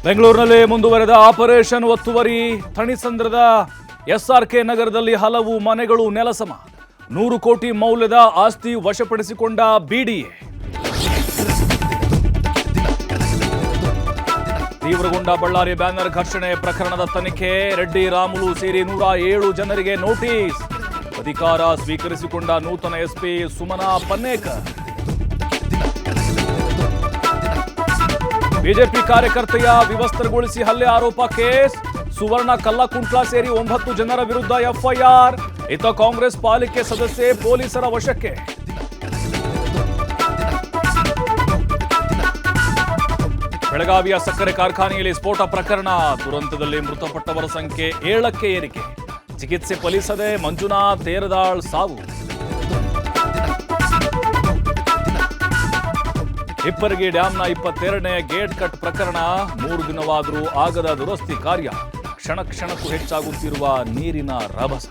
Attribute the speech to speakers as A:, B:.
A: ಬೆಂಗಳೂರಿನಲ್ಲಿ ಮುಂದುವರೆದ ಆಪರೇಷನ್ ಒತ್ತುವರಿ. ಥಣಿಸಂದ್ರದ ಎಸ್ಆರ್ಕೆ ನಗರದಲ್ಲಿ ಹಲವು ಮನೆಗಳು ನೆಲಸಮ. 100 ಕೋಟಿ ಮೌಲ್ಯದ ಆಸ್ತಿ ವಶಪಡಿಸಿಕೊಂಡ ಬಿಡಿಎ. ತೀವ್ರಗೊಂಡ ಬಳ್ಳಾರಿ ಬ್ಯಾನರ್ ಘರ್ಷಣೆ ಪ್ರಕರಣದ ತನಿಖೆ. ರೆಡ್ಡಿ ರಾಮುಲು ಸೇರಿ 107 ಜನರಿಗೆ ನೋಟಿಸ್. ಅಧಿಕಾರ ಸ್ವೀಕರಿಸಿಕೊಂಡ ನೂತನ ಎಸ್ಪಿ ಸುಮನಾ ಪನ್ನೇಕರ್. ಬಿಜೆಪಿ ಕಾರ್ಯಕರ್ತೆಯ ವಿವಸ್ತ್ರಗೊಳಿಸಿ ಹಲ್ಲೆ ಆರೋಪ ಕೇಸ್. ಸುವರ್ಣ ಕಲ್ಲಕುಂಟ್ಲ ಸೇರಿ 9 ಜನರ ವಿರುದ್ಧ ಎಫ್ಐಆರ್. ಇತ್ತ ಕಾಂಗ್ರೆಸ್ ಪಾಲಿಕೆ ಸದಸ್ಯೆ ಪೊಲೀಸರ ವಶಕ್ಕೆ. ಬೆಳಗಾವಿಯ ಸಕ್ಕರೆ ಕಾರ್ಖಾನೆಯಲ್ಲಿ ಸ್ಫೋಟ ಪ್ರಕರಣ. ದುರಂತದಲ್ಲಿ ಮೃತಪಟ್ಟವರ ಸಂಖ್ಯೆ 7ಕ್ಕೆ ಏರಿಕೆ. ಚಿಕಿತ್ಸೆ ಫಲಿಸದೆ ಮಂಜುನಾಥ್ ತೇರದಾಳ್ ಸಾವು. ಹಿಪ್ಪರಗಿ ಡ್ಯಾಂನ 22ನೇ ಗೇಟ್ ಕಟ್ ಪ್ರಕರಣ. 3 ದಿನವಾದರೂ ಆಗದ ದುರಸ್ತಿ ಕಾರ್ಯ. ಕ್ಷಣ ಕ್ಷಣಕ್ಕೂ ಹೆಚ್ಚಾಗುತ್ತಿರುವ ನೀರಿನ ರಭಸ.